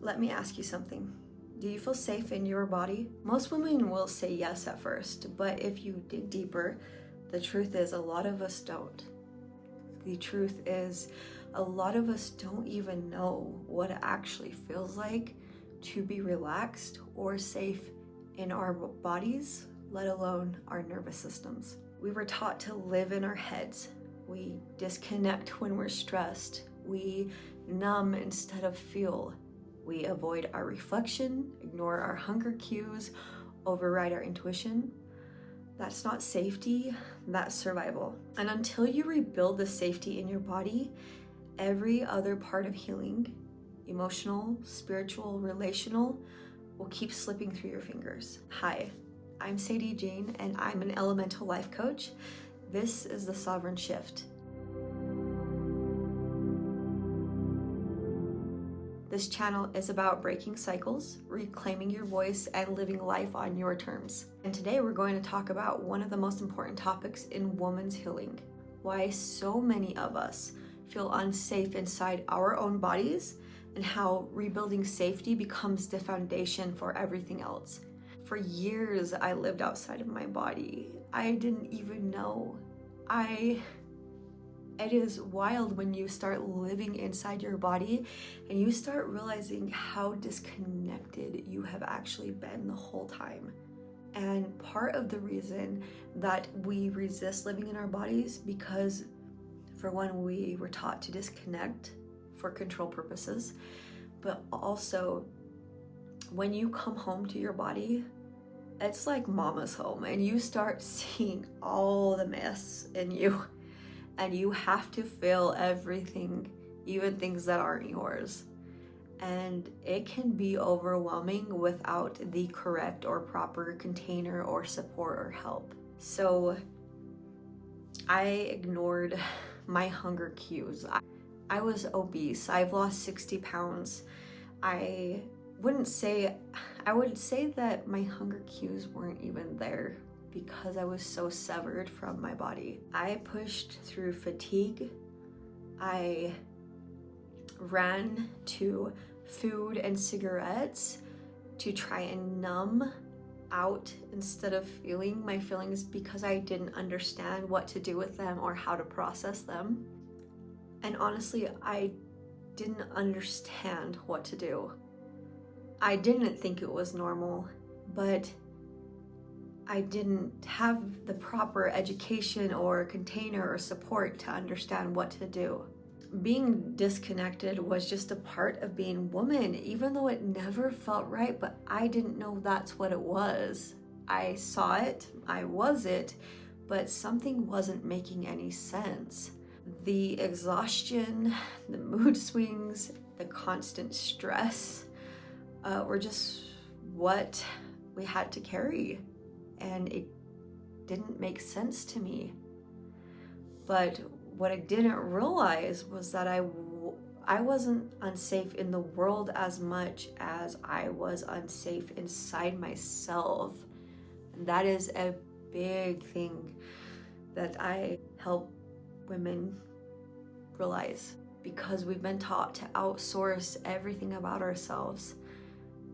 Let me ask you something. Do you feel safe in your body? Most women will say yes at first, but if you dig deeper, the truth is a lot of us don't. The truth is a lot of us don't even know what it actually feels like to be relaxed or safe in our bodies, let alone our nervous systems. We were taught to live in our heads. We disconnect when we're stressed. We numb instead of feel. We avoid our reflection, ignore our hunger cues, override our intuition. That's not safety, that's survival. And until you rebuild the safety in your body, every other part of healing, emotional, spiritual, relational, will keep slipping through your fingers. Hi, I'm Sadie Jane, and I'm an elemental life coach. This is the Sovereign Shift. This channel is about breaking cycles, reclaiming your voice, and living life on your terms. And today we're going to talk about one of the most important topics in women's healing: why so many of us feel unsafe inside our own bodies, and how rebuilding safety becomes the foundation for everything else. For years, I lived outside of my body. I didn't even know. It is wild when you start living inside your body and you start realizing how disconnected you have actually been the whole time. And part of the reason that we resist living in our bodies, because for one, we were taught to disconnect for control purposes, but also when you come home to your body, it's like mama's home, and you start seeing all the mess in you. And you have to feel everything, even things that aren't yours. And it can be overwhelming without the correct or proper container or support or help. So I ignored my hunger cues. I was obese. I've lost 60 pounds. I would say that my hunger cues weren't even there, because I was so severed from my body. I pushed through fatigue. I ran to food and cigarettes to try and numb out instead of feeling my feelings, because I didn't understand what to do with them or how to process them. And honestly, I didn't understand what to do. I didn't think it was normal, but I didn't have the proper education or container or support to understand what to do. Being disconnected was just a part of being woman, even though it never felt right, but I didn't know that's what it was. I saw it, I was it, but something wasn't making any sense. The exhaustion, the mood swings, the constant stress were just what we had to carry. And it didn't make sense to me. But what I didn't realize was that I wasn't unsafe in the world as much as I was unsafe inside myself. And that is a big thing that I help women realize, because we've been taught to outsource everything about ourselves.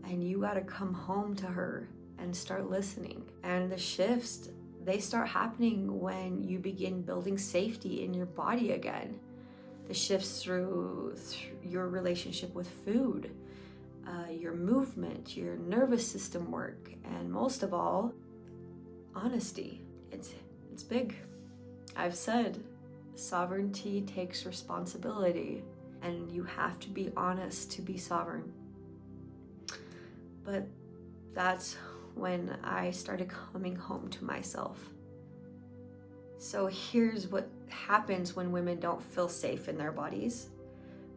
And you gotta come home to her and start listening. And the shifts, they start happening when you begin building safety in your body again. The shifts through your relationship with food, your movement, your nervous system work, and most of all, honesty. It's big. I've said sovereignty takes responsibility, and you have to be honest to be sovereign. But that's when I started coming home to myself. So here's what happens when women don't feel safe in their bodies.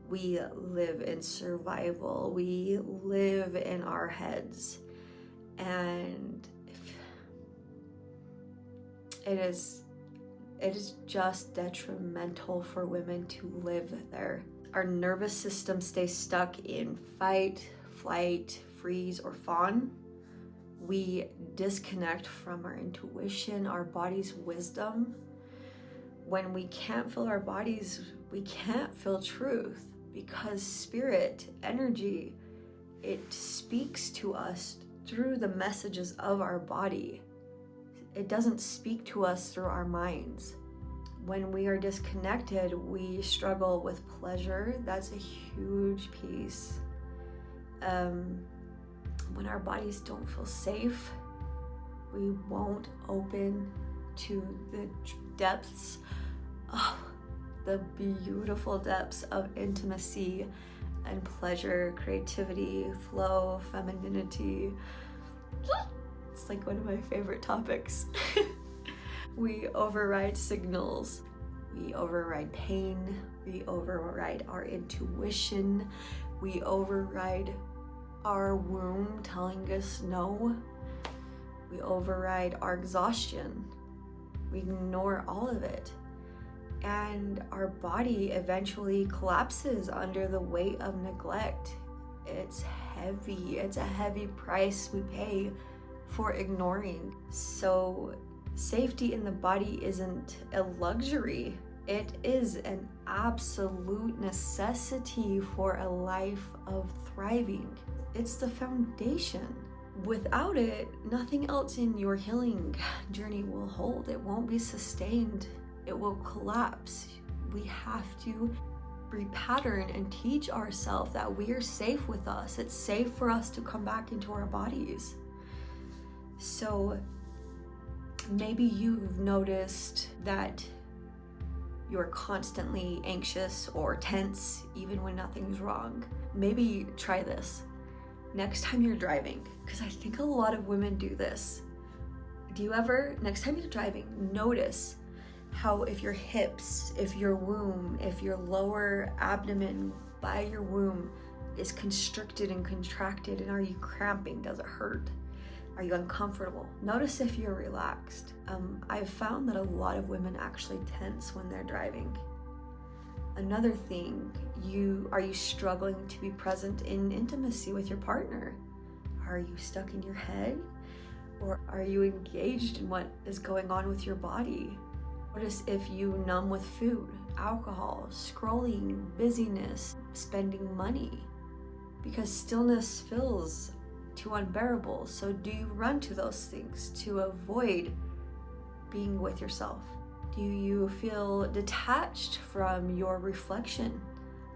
We live in survival. We live in our heads. And it is just detrimental for women to live there. Our nervous system stays stuck in fight, flight, freeze, or fawn. We disconnect from our intuition, our body's wisdom. When we can't feel our bodies, we can't feel truth, because spirit, energy, it speaks to us through the messages of our body. It doesn't speak to us through our minds. When we are disconnected, we struggle with pleasure. That's a huge piece. When our bodies don't feel safe, we won't open to the depths, the beautiful depths of intimacy and pleasure, creativity, flow, femininity. It's like one of my favorite topics. We override signals, we override pain, we override our intuition, we override our womb telling us no, we override our exhaustion, we ignore all of it, and our body eventually collapses under the weight of neglect. It's heavy, it's a heavy price we pay for ignoring. So safety in the body isn't a luxury. It is an absolute necessity for a life of thriving. It's the foundation. Without it, nothing else in your healing journey will hold. It won't be sustained. It will collapse. We have to repattern and teach ourselves that we are safe with us. It's safe for us to come back into our bodies. So maybe you've noticed that you're constantly anxious or tense even when nothing's wrong. Maybe try this. Next time you're driving, because I think a lot of women do this. Do you ever, next time you're driving, notice how if your hips, if your womb, if your lower abdomen by your womb is constricted and contracted, and are you cramping? Does it hurt? Are you uncomfortable? Notice if you're relaxed. I've found that a lot of women actually tense when they're driving. Another thing, are you struggling to be present in intimacy with your partner? Are you stuck in your head? Or are you engaged in what is going on with your body? Notice if you numb with food, alcohol, scrolling, busyness, spending money, because stillness feels too unbearable. So do you run to those things to avoid being with yourself? Do you feel detached from your reflection,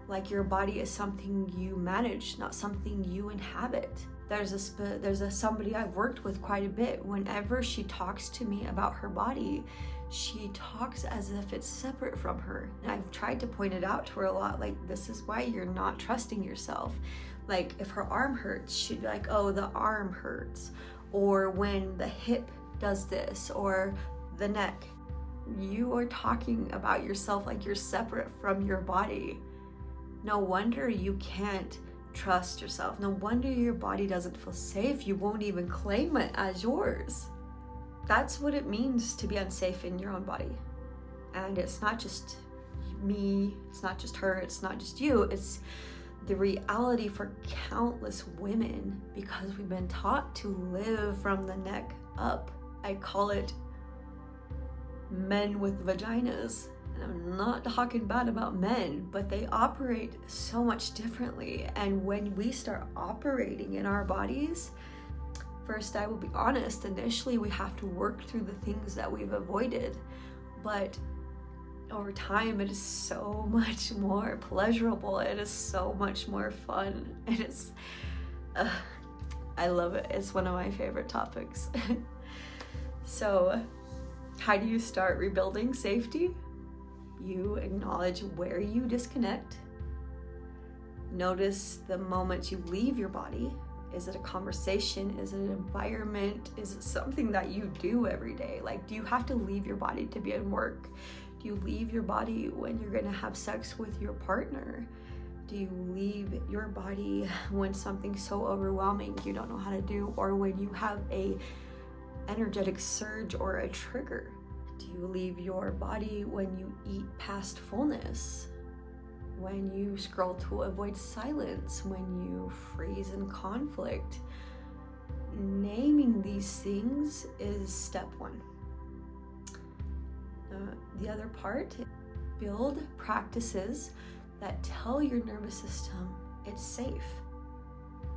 like your body is something you manage, not something you inhabit? There's somebody I've worked with quite a bit. Whenever she talks to me about her body, she talks as if it's separate from her. And I've tried to point it out to her a lot, like, this is why you're not trusting yourself. Like, if her arm hurts, she'd be like, oh, the arm hurts. Or when the hip does this, or the neck. You are talking about yourself like you're separate from your body. No wonder you can't trust yourself. No wonder your body doesn't feel safe. You won't even claim it as yours. That's what it means to be unsafe in your own body. And it's not just me, it's not just her, it's not just you, it's the reality for countless women, because we've been taught to live from the neck up. I call it men with vaginas. And I'm not talking bad about men, but they operate so much differently. And when we start operating in our bodies, first, I will be honest, initially we have to work through the things that we've avoided. But over time, it is so much more pleasurable. It is so much more fun. It is, I love it. It's one of my favorite topics. So, how do you start rebuilding safety? You acknowledge where you disconnect. Notice the moment you leave your body. Is it a conversation? Is it an environment? Is it something that you do every day? Like, do you have to leave your body to be at work? Do you leave your body when you're gonna have sex with your partner? Do you leave your body when something's so overwhelming you don't know how to do, or when you have a energetic surge or a trigger? Do you leave your body when you eat past fullness? When you scroll to avoid silence? When you freeze in conflict? Naming these things is step one. The other part, build practices that tell your nervous system it's safe.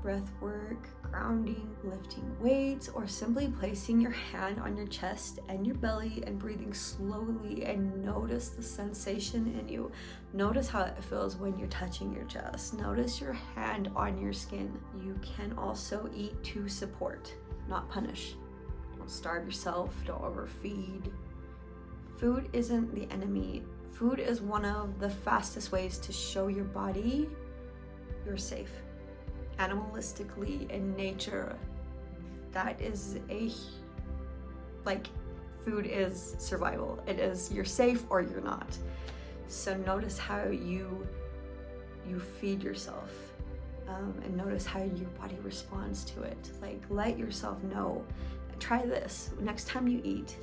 breath work, grounding, lifting weights, or simply placing your hand on your chest and your belly and breathing slowly, and notice the sensation in you. Notice how it feels when you're touching your chest. Notice your hand on your skin. You can also eat to support, not punish. Don't starve yourself, don't overfeed. Food isn't the enemy. Food is one of the fastest ways to show your body you're safe. Animalistically, in nature, that is food is survival. It is, you're safe or you're not. So notice how you feed yourself, and notice how your body responds to it. Like, let yourself know. Try this next time you eat.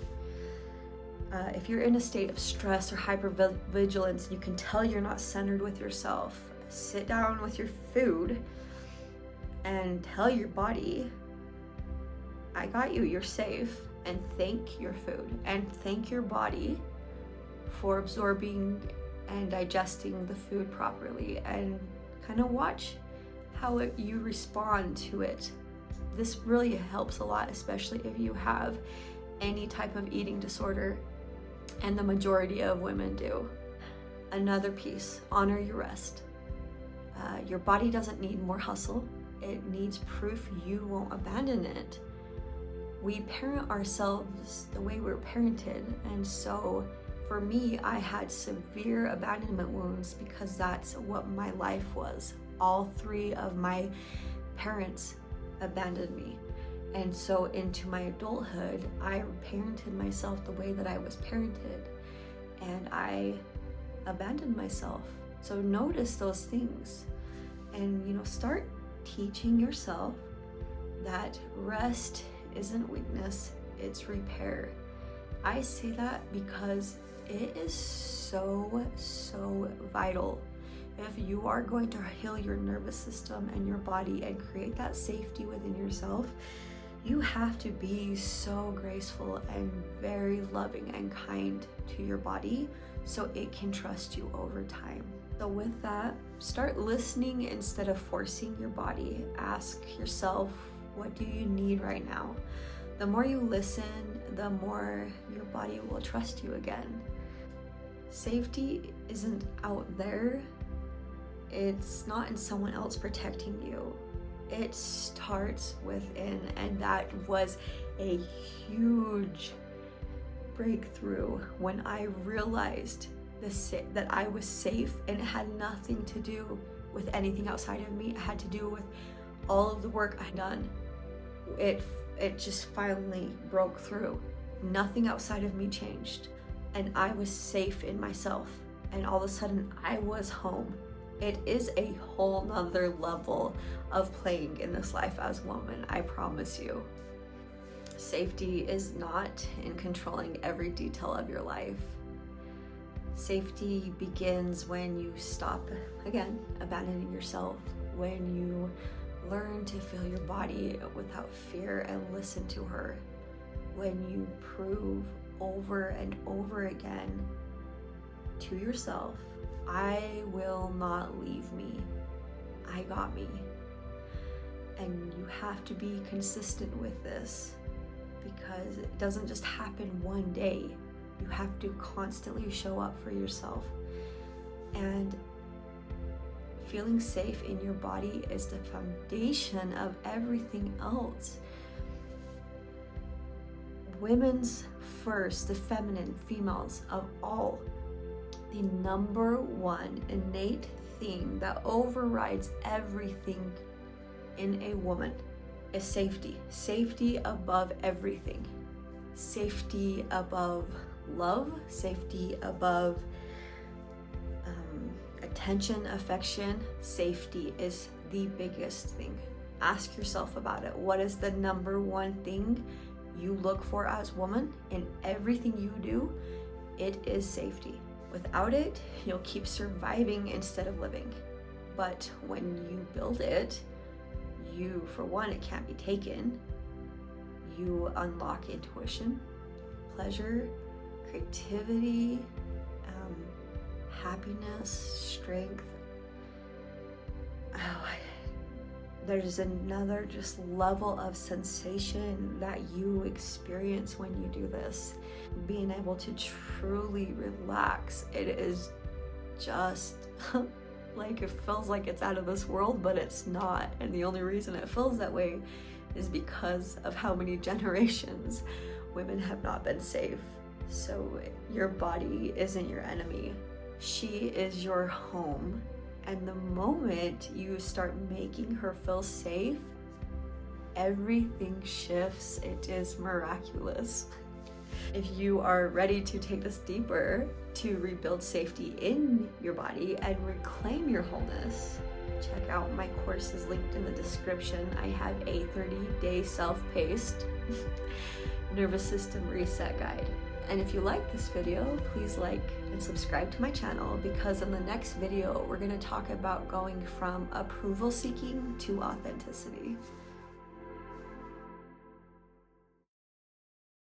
If you're in a state of stress or hypervigilance, you can tell you're not centered with yourself. Sit down with your food and tell your body, I got you, you're safe, and thank your food and thank your body for absorbing and digesting the food properly, and kind of watch how you respond to it. This really helps a lot, especially if you have any type of eating disorder, and the majority of women do. Another piece, honor your rest. Your body doesn't need more hustle. It needs proof you won't abandon it. We parent ourselves the way we're parented, and so for me, I had severe abandonment wounds because that's what my life was. All three of my parents abandoned me. And so into my adulthood, I parented myself the way that I was parented, and I abandoned myself. So notice those things, and start teaching yourself that rest isn't weakness, it's repair. I say that because it is so vital. If you are going to heal your nervous system and your body and create that safety within yourself, you have to be so graceful and very loving and kind to your body so it can trust you over time. So with that, start listening instead of forcing your body. Ask yourself, what do you need right now? The more you listen, the more your body will trust you again. Safety isn't out there. It's not in someone else protecting you. It starts within, and that was a huge breakthrough when I realized that I was safe, and it had nothing to do with anything outside of me. It had to do with all of the work I'd done. It just finally broke through. Nothing outside of me changed, and I was safe in myself, and all of a sudden I was home. It is a whole nother level of playing in this life as a woman, I promise you. Safety is not in controlling every detail of your life. Safety begins when you stop, again, abandoning yourself, when you learn to feel your body without fear and listen to her, when you prove over and over again to yourself, I will not leave me. I got me. And you have to be consistent with this, because it doesn't just happen one day. You have to constantly show up for yourself. And feeling safe in your body is the foundation of everything else. Women's first, the feminine, females of all, the number one innate thing that overrides everything in a woman is safety. Safety above everything. Safety above love, safety above attention, affection. Safety is the biggest thing. Ask yourself about it. What is the number one thing you look for as a woman in everything you do? It is safety. Without it, you'll keep surviving instead of living. But when you build it, for one, it can't be taken. You unlock intuition, pleasure, creativity, happiness, strength. There's another just level of sensation that you experience when you do this. Being able to truly relax. It is just like, it feels like it's out of this world, but it's not. And the only reason it feels that way is because of how many generations women have not been safe. So your body isn't your enemy. She is your home. And the moment you start making her feel safe, everything shifts. It is miraculous. If you are ready to take this deeper, to rebuild safety in your body and reclaim your wholeness, check out my courses linked in the description. I have a 30-day self-paced nervous system reset guide. And if you like this video, please like and subscribe to my channel, because in the next video, we're going to talk about going from approval seeking to authenticity.